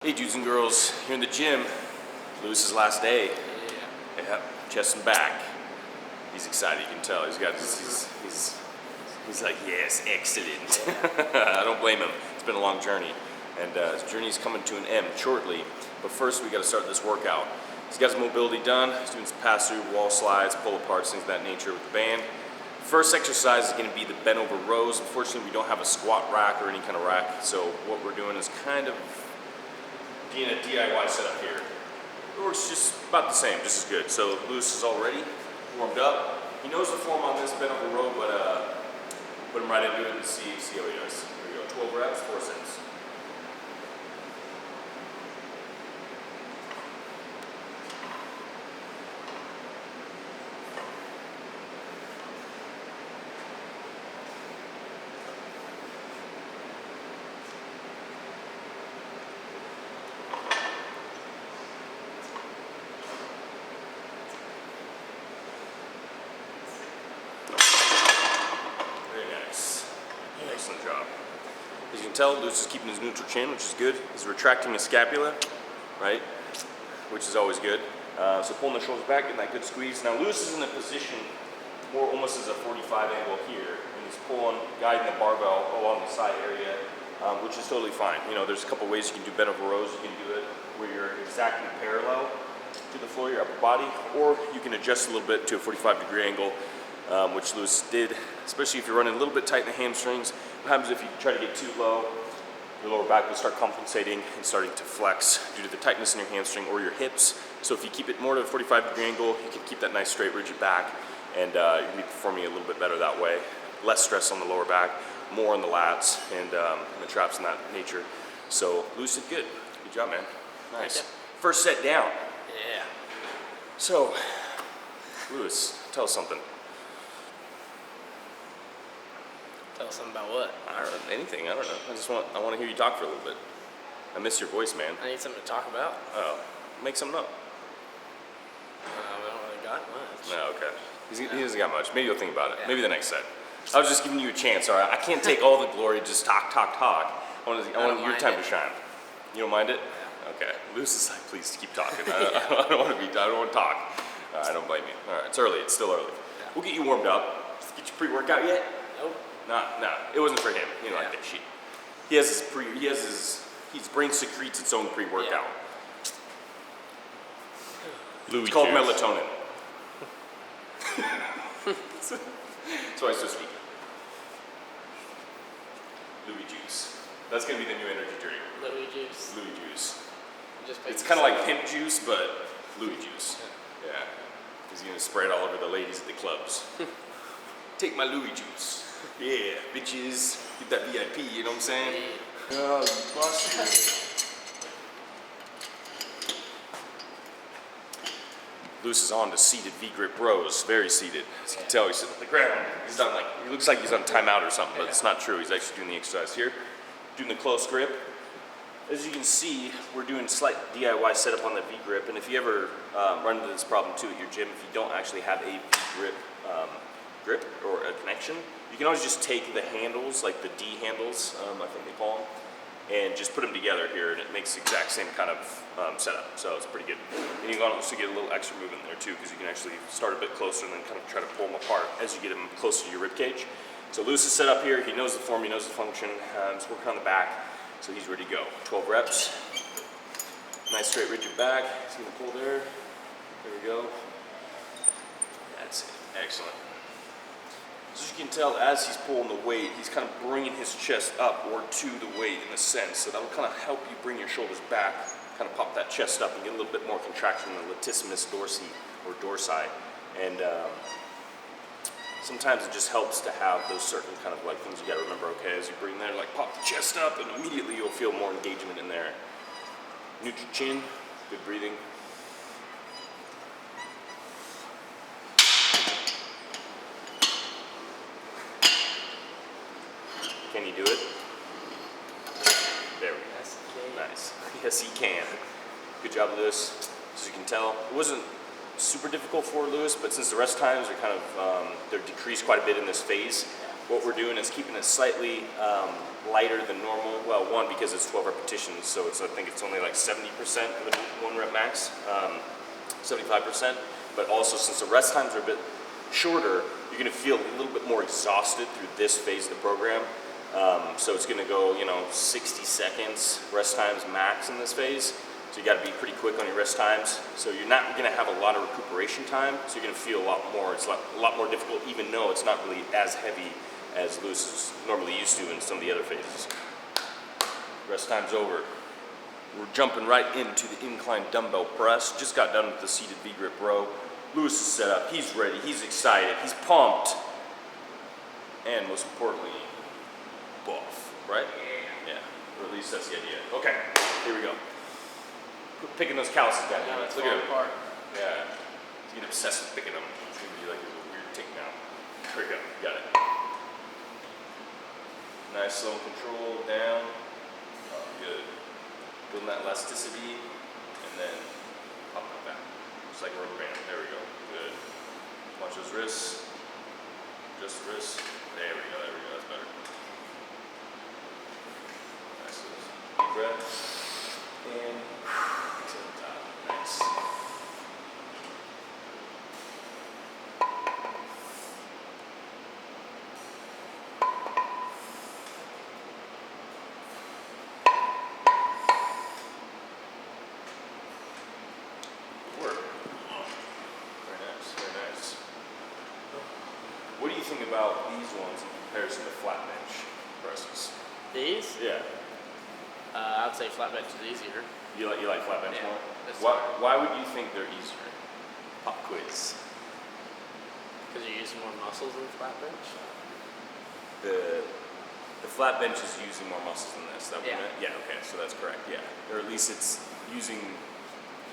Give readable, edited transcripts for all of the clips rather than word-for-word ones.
Hey dudes and girls, here in the gym, Lewis's last day. Yeah, chest and back. He's excited, you can tell. He's got he's like, yes, excellent. I don't blame him. It's been a long journey, and his journey is coming to an end shortly. But first, we got to start this workout. He's got his mobility done. He's doing some pass-through, wall slides, pull-aparts, things of that nature with the band. First exercise is going to be the bent over rows. Unfortunately, we don't have a squat rack or any kind of rack, so what we're doing is kind of being a DIY setup here. It works just about the same, just as good. So Lewis is already warmed up. He knows the form on this bent over row, but put him right into it and see how he does. Here we go, 12 reps, 4 sets. Excellent job. As you can tell, Lewis is keeping his neutral chin, which is good. He's retracting his scapula, right? Which is always good. So pulling the shoulders back, getting that good squeeze. Now Lewis is in a position more almost as a 45 angle here, and he's pulling, guiding the barbell along the side area, which is totally fine. You know, there's a couple ways you can do bent over rows. You can do it where you're exactly parallel to the floor of your upper body, or you can adjust a little bit to a 45-degree angle, which Lewis did, especially if you're running a little bit tight in the hamstrings. What happens if you try to get too low, your lower back will start compensating and starting to flex due to the tightness in your hamstring or your hips. So if you keep it more to a 45-degree angle, you can keep that nice straight rigid back, and you're going to be performing a little bit better that way. Less stress on the lower back, more on the lats and the traps and that nature. So Lewis did good. Good job, man. Nice. First set down. Yeah. So, Lewis, tell us something. Tell us something about what? I don't know, anything, I don't know. I want to hear you talk for a little bit. I miss your voice, man. I need something to talk about. Oh, make something up. We don't really got much. No, okay. He doesn't got much. Maybe you'll think about it. Yeah. Maybe the next set. I was just giving you a chance, all right? I can't take all the glory, just talk. I want your time to shine. You don't mind it? Yeah. Okay. Lewis is like, please keep talking. I don't want to talk. I don't blame you. All right, it's early. It's still early. Yeah. We'll get you warmed up. Get your pre-workout yet? Nope. No, it wasn't for him. He didn't like that shit. His brain secretes its own pre-workout. Yeah. It's called melatonin. That's why it's so sweet. Louis juice. That's gonna be the new energy drink. Louis juice. Louis juice. It's kind of like pimp juice, but Louis juice. Yeah. He's gonna spray it all over the ladies at the clubs. Take my Louis juice. Yeah, bitches. Get that VIP, you know what I'm saying? Oh, you busted. Lewis is on to seated V-grip rows, very seated. As you can tell, he's sitting on the ground. He looks like he's on timeout or something, but it's not true. He's actually doing the exercise here. Doing the close grip. As you can see, we're doing slight DIY setup on the V-grip, and if you ever run into this problem too at your gym, if you don't actually have a V-grip grip or a connection, you can always just take the handles, like the D handles, I think they call them, and just put them together here, and it makes the exact same kind of setup. So it's pretty good. And you can also get a little extra movement there too, because you can actually start a bit closer and then kind of try to pull them apart as you get them closer to your rib cage. So Lewis is set up here. He knows the form, he knows the function. He's working on the back, so he's ready to go. 12 reps. Nice straight rigid back. He's gonna pull there. There we go. That's it. Excellent. As you can tell, as he's pulling the weight, he's kind of bringing his chest up or to the weight in a sense. So that'll kind of help you bring your shoulders back, kind of pop that chest up and get a little bit more contraction in the latissimus dorsi or dorsi. And sometimes it just helps to have those certain kind of like things you gotta remember, okay, as you bring there, like pop the chest up and immediately you'll feel more engagement in there. Neutral chin, good breathing. Can you do it? There we go. Yes, he can. Nice. Yes, he can. Good job, Lewis. As you can tell, it wasn't super difficult for Lewis, but since the rest times are kind of, they're decreased quite a bit in this phase, what we're doing is keeping it slightly lighter than normal. Well, one, because it's 12 repetitions, so I think it's only like 70% of the 1 rep max, 75%. But also, since the rest times are a bit shorter, you're gonna feel a little bit more exhausted through this phase of the program. So it's gonna go, 60 seconds rest times max in this phase. So you gotta be pretty quick on your rest times. So you're not gonna have a lot of recuperation time. So you're gonna feel a lot more, it's a lot more difficult, even though it's not really as heavy as Lewis is normally used to in some of the other phases. Rest time's over. We're jumping right into the incline dumbbell press. Just got done with the seated V-grip row. Lewis is set up, he's ready, he's excited, he's pumped. And most importantly, buff, right? Yeah, or at least that's the idea. Okay, here we go. Quit picking those calluses down. Yeah, it's Look at falling him. apart. Yeah, he's getting obsessed with picking them. It's gonna be like a weird tick now. There we go, got it. Nice, slow and control, down. Oh, good. Building that elasticity, and then pop it back. Just like a rubber band. There we go. Good. Watch those wrists. Just the wrists. There we go. There we go. That's better. Nice. Deep breath. And to the top. Nice. What do you think about these ones in comparison to flat bench presses? These? Yeah. I'd say flat bench is easier. You like flat bench Yeah, more? that's Why would you think they're easier? Pop quiz. Because you're using more muscles in the flat bench. The flat bench is using more muscles than this. That Yeah. Yeah. Okay. So that's correct. Yeah. Or at least it's using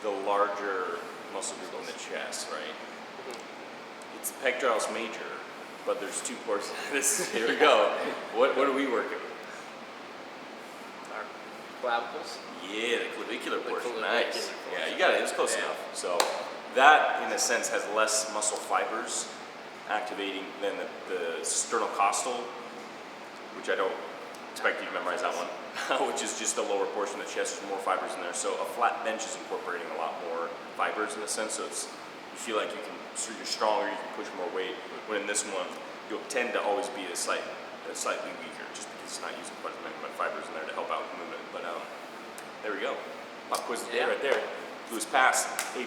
the larger muscle group in the chest, right? Mm-hmm. It's pectoralis major, but there's 2 portions. Here we go. What are we working? Our clavicles. Yeah, the clavicular portion. clavicular Nice. portion. Yeah, you got it. It was close Yeah. enough. So that, in a sense, has less muscle fibers activating than the sternocostal, which I don't expect you to memorize that one, which is just the lower portion of the chest. There's more fibers in there. So a flat bench is incorporating a lot more fibers in a sense. So you feel like you're stronger, you can push more weight. When in this one, you'll tend to always be slightly weaker, just because it's not using quite as many fibers in there to help out the movement. But there we go. Pop quiz of the day right there. Lewis passed, A+, 2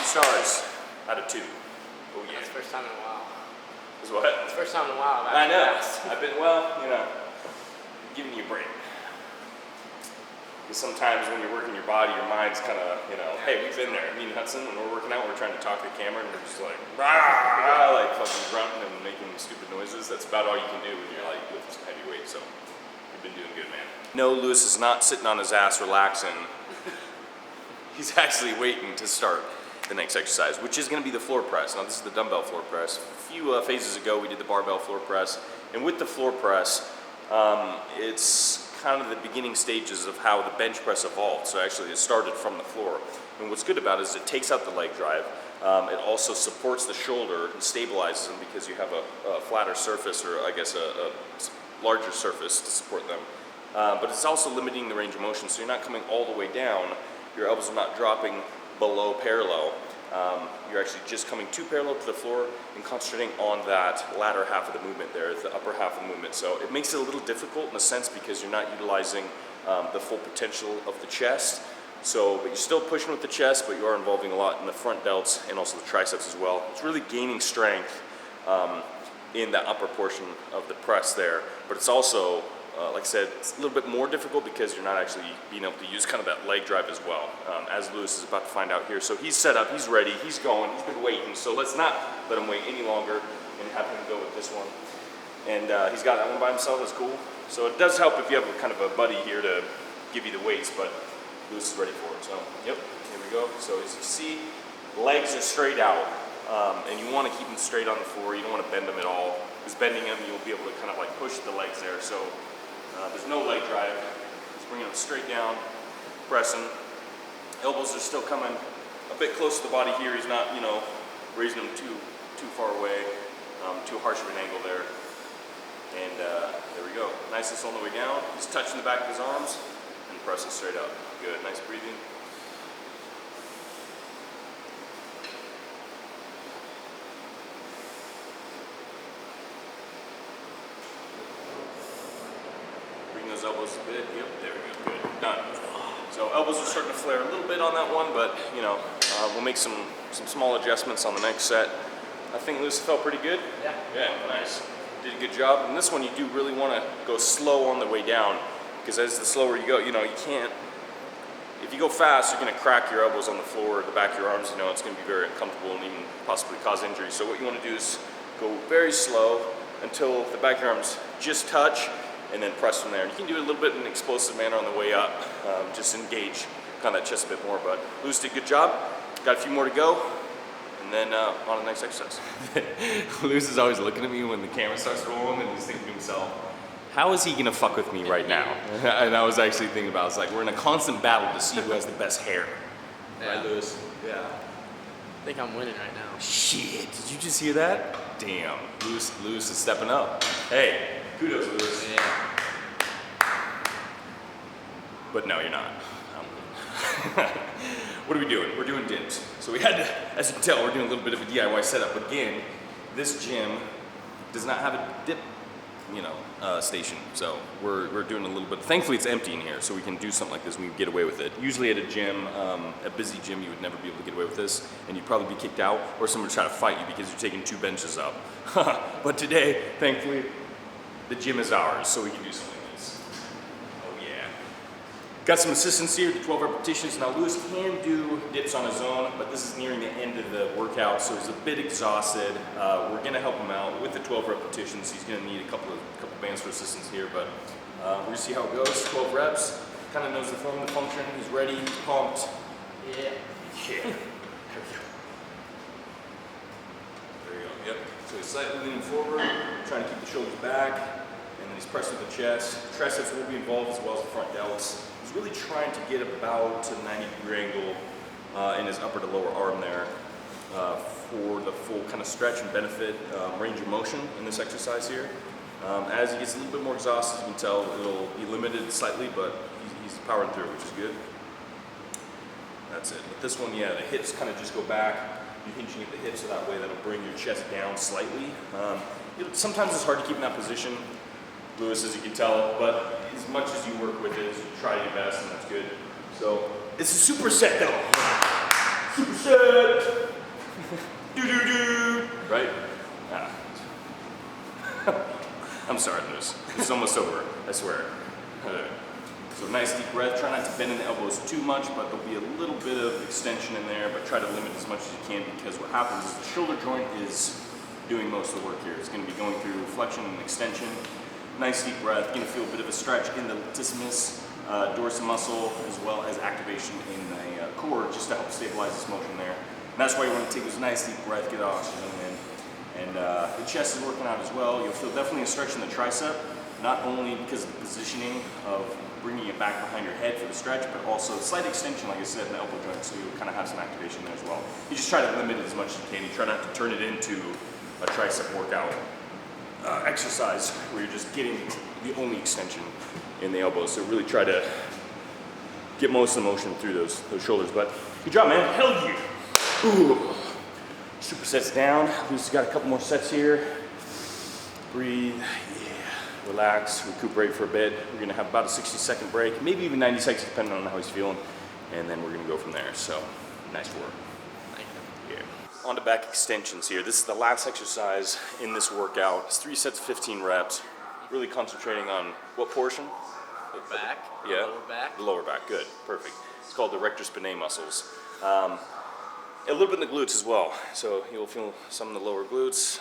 stars out of 2. Oh yeah. That's the first time in a while. Is what? It's the first time in a while I've I actually know. passed. I've been, giving you a break. Because sometimes when you're working your body, your mind's kind of, hey, we've been there. Me and Hudson, when we're working out, we're trying to talk to the camera, and we're just like, rah, like fucking grunting and making stupid noises. That's about all you can do when you're like lifting some heavy weight. So you've been doing good, man. No, Lewis is not sitting on his ass relaxing. He's actually waiting to start the next exercise, which is going to be the floor press. Now, this is the dumbbell floor press. A few phases ago, we did the barbell floor press, and with the floor press, it's kind of the beginning stages of how the bench press evolved. So actually, it started from the floor. And what's good about it is it takes out the leg drive. It also supports the shoulder and stabilizes them because you have a flatter surface, or I guess a larger surface to support them. But it's also limiting the range of motion, so you're not coming all the way down. Your elbows are not dropping below parallel. You're actually just coming too parallel to the floor and concentrating on that latter half of the movement there, the upper half of the movement. So it makes it a little difficult in a sense because you're not utilizing the full potential of the chest. But you're still pushing with the chest, but you are involving a lot in the front delts and also the triceps as well. It's really gaining strength in that upper portion of the press there, but it's also like I said, it's a little bit more difficult because you're not actually being able to use kind of that leg drive as well, as Lewis is about to find out here. So he's set up, he's ready, he's going, he's been waiting. So let's not let him wait any longer and have him go with this one. And he's got that one by himself, that's cool. So it does help if you have a kind of a buddy here to give you the weights, but Lewis is ready for it. So, yep, here we go. So as you see, legs are straight out, and you want to keep them straight on the floor. You don't want to bend them at all, because bending them, you'll be able to kind of like push the legs there. So there's no leg drive. Just bringing them straight down, pressing. Elbows are still coming a bit close to the body here. He's not, raising them too far away, too harsh of an angle there. And there we go. Nicest on the way down. Just touching the back of his arms and pressing straight up. Good, nice breathing. Bring those elbows a bit. Yep, there we go. Good, done. So elbows are starting to flare a little bit on that one, but you know, we'll make some small adjustments on the next set. I think Lewis felt pretty good. Yeah. Yeah, nice. Did a good job. And this one, you do really want to go slow on the way down, because as the slower you go, you know, you can't. If you go fast, you're going to crack your elbows on the floor, the back of your arms. You know, it's going to be very uncomfortable and even possibly cause injury. So what you want to do is go very slow until the back of your arms just touch, and then press from there. And you can do it a little bit in an explosive manner on the way up. Just engage kind of that chest a bit more. But Lewis did a good job. Got a few more to go. And then on to the next exercise. Lewis is always looking at me when the camera starts rolling, and he's thinking to himself, how is he gonna fuck with me right now? And I was actually thinking about, it's like, we're in a constant battle to see who has the best hair. Yeah. Right, Lewis? Yeah. I think I'm winning right now. Shit, did you just hear that? Damn, Lewis is stepping up. Hey, kudos, Lewis. Yeah. But no, you're not. What are we doing? We're doing dips. So we had to, as you can tell, we're doing a little bit of a DIY setup. Again, this gym does not have a dip, you know, station. So we're doing a little bit. Thankfully, it's empty in here, so we can do something like this. We can get away with it. Usually at a gym, a busy gym, you would never be able to get away with this, and you'd probably be kicked out, or someone would try to fight you because you're taking 2 benches up. But today, thankfully, the gym is ours, so we can do something like this. Oh yeah. Got some assistance here, 12 repetitions. Now Lewis can do dips on his own, but this is nearing the end of the workout, so he's a bit exhausted. We're gonna help him out with the 12 repetitions. He's gonna need a couple bands for assistance here, but we're gonna see how it goes. 12 reps, kind of knows the form, the function. He's ready, he's pumped. Yeah. Yeah. There you go. Yep. So he's slightly leaning forward, trying to keep the shoulders back, and then he's pressing the chest. Triceps will be involved as well as the front delts. He's really trying to get about a 90-degree angle in his upper to lower arm there for the full kind of stretch and benefit range of motion in this exercise here. As he gets a little bit more exhausted, you can tell it'll be limited slightly, but he's powering through, which is good. That's it. With this one, yeah, the hips kind of just go back. You're hinging at the hips, so that way that'll bring your chest down slightly. Sometimes it's hard to keep in that position, Lewis, as you can tell, but as much as you work with it, you try your best, and that's good. So, it's a superset though. Superset! Do-do-do! Right? Ah. I'm sorry, Lewis. It's almost over, I swear. So nice deep breath. Try not to bend in the elbows too much, but there'll be a little bit of extension in there, but try to limit as much as you can, because what happens is the shoulder joint is doing most of the work here. It's going to be going through flexion and extension. Nice deep breath. You're going to feel a bit of a stretch in the latissimus, dorsal muscle, as well as activation in the core, just to help stabilize this motion there. And that's why you want to take those nice deep breath, get oxygen in. And the chest is working out as well. You'll feel definitely a stretch in the tricep, not only because of the positioning of bringing it back behind your head for the stretch, but also slight extension, like I said, in the elbow joint, so you'll kind of have some activation there as well. You just try to limit it as much as you can. You try not to turn it into a tricep workout exercise where you're just getting the only extension in the elbows. So really try to get most of the motion through those shoulders. But good job, man. Hell yeah. Ooh. Supersets down. We've got a couple more sets here. Breathe. Yeah. Relax. Recuperate for a bit. We're gonna have about a 60-second break, maybe even 90 seconds, depending on how he's feeling. And then we're gonna go from there. So, nice work. Yeah. On to back extensions here. This is the last exercise in this workout. It's 3 sets of 15 reps. Really concentrating on what portion? The back. Yeah. Lower back. The lower back. Good. Perfect. It's called the rectus spinae muscles. A little bit in the glutes as well. So you'll feel some in the lower glutes,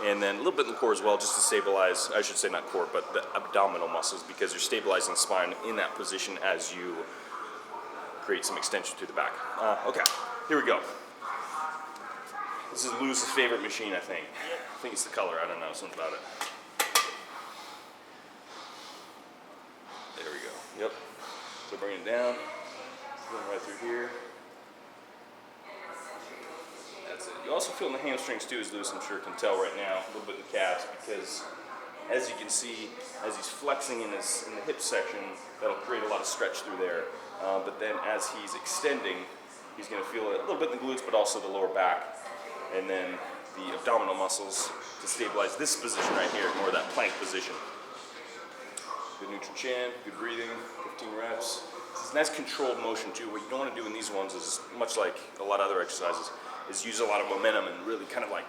and then a little bit in the core as well, just to stabilize, I should say not core, but the abdominal muscles, because you're stabilizing the spine in that position as you create some extension through the back. Okay, here we go. This is Lewis's favorite machine, I think. I think it's the color, I don't know, something about it. There we go, yep. So bring it down, going right through here. That's it. You also feel in the hamstrings too, as Lewis I'm sure can tell right now, a little bit in the calves, because as you can see, as he's flexing in the hip section, that'll create a lot of stretch through there. But then as he's extending, he's going to feel it a little bit in the glutes, but also the lower back, and then the abdominal muscles to stabilize this position right here, more of that plank position. Good neutral chin, good breathing, 15 reps. It's a nice controlled motion too. What you don't want to do in these ones is, much like a lot of other exercises, is use a lot of momentum and really kind of like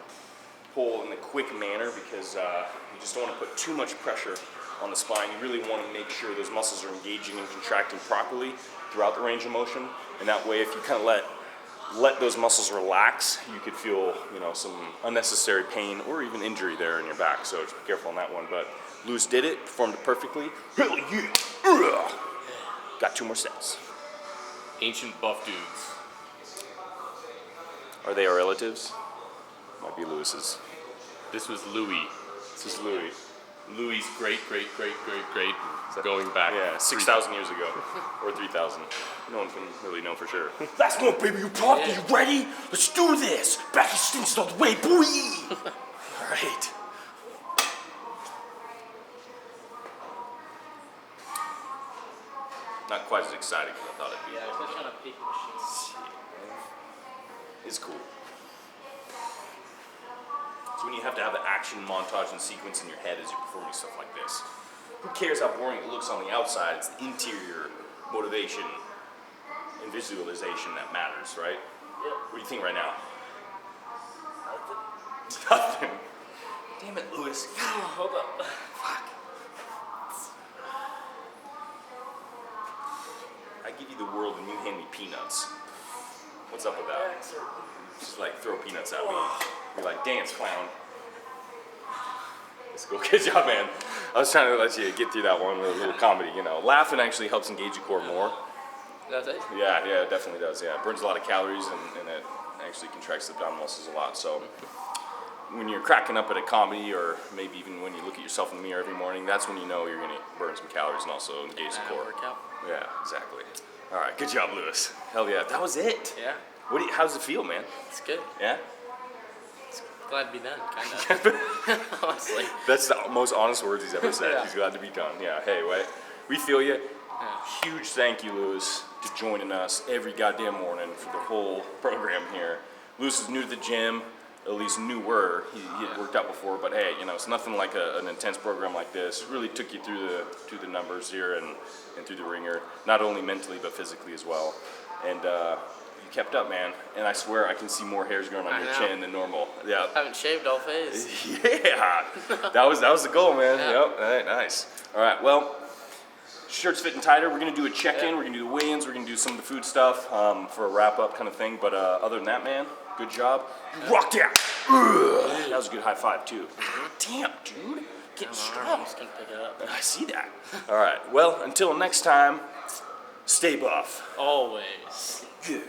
pull in a quick manner, because you just don't want to put too much pressure on the spine. You really want to make sure those muscles are engaging and contracting properly throughout the range of motion. And that way, if you kind of let those muscles relax, you could feel, you know, some unnecessary pain or even injury there in your back. So just be careful on that one. But Lewis did it, performed it perfectly. Hell yeah! Got 2 more sets. Ancient buff dudes. Are they our relatives? Might be Lewis's. This was Louis. This is Louis. Louis's great, going back. Yeah, 6,000 years ago, or 3,000. No one can really know for sure. Last one, baby, you pumped? Are you ready? Let's do this. Back extensions all the way, boy. All right. Not quite as exciting as I thought it'd be. Yeah, especially on a big machine. It's cool. So when you have to have an action montage and sequence in your head as you're performing stuff like this, who cares how boring it looks on the outside? It's the interior motivation and visualization that matters, right? Yeah. What do you think right now? Nothing. Damn it, Lewis. Hold up. Fuck. I give you the world and you hand me peanuts. What's up with that? Just like throw peanuts at me. You're like, dance, clown. Let's go. Good job, man. I was trying to let you get through that one with a little comedy, you know. Laughing actually helps engage the core more. Does it? Yeah, it definitely does. Yeah, it burns a lot of calories and it actually contracts the abdominal muscles a lot. So when you're cracking up at a comedy, or maybe even when you look at yourself in the mirror every morning, that's when you know you're gonna burn some calories and also engage the core. Workout. Yeah, exactly. All right, good job, Lewis. Hell yeah, that was it. Yeah. How does it feel, man? It's good. Yeah? Glad to be done, kind of. Honestly. That's the most honest words he's ever said. Yeah. He's glad to be done. Yeah, hey, wait. We feel you. Yeah. Huge thank you, Lewis, to joining us every goddamn morning for the whole program here. Lewis is new to the gym, at least newer. He had worked out before, but hey, you know, it's nothing like an intense program like this. Really took you through the numbers here and through the ringer, not only mentally but physically as well. And you kept up, man. And I swear I can see more hairs growing on your chin than normal. Yeah. I haven't shaved all phase. Yeah, that was the goal, man. Yeah. Yep. All right, nice. All right, well, shirt's fitting tighter. We're gonna do a check-in. We're gonna do the weigh-ins. We're gonna do some of the food stuff for a wrap-up kind of thing. But other than that, man, good job. You rocked out. That was a good high five too. Damn, dude, getting strong. I'm just gonna pick it up. I see that. All right. Well, until next time, stay buff. Always. Yeah.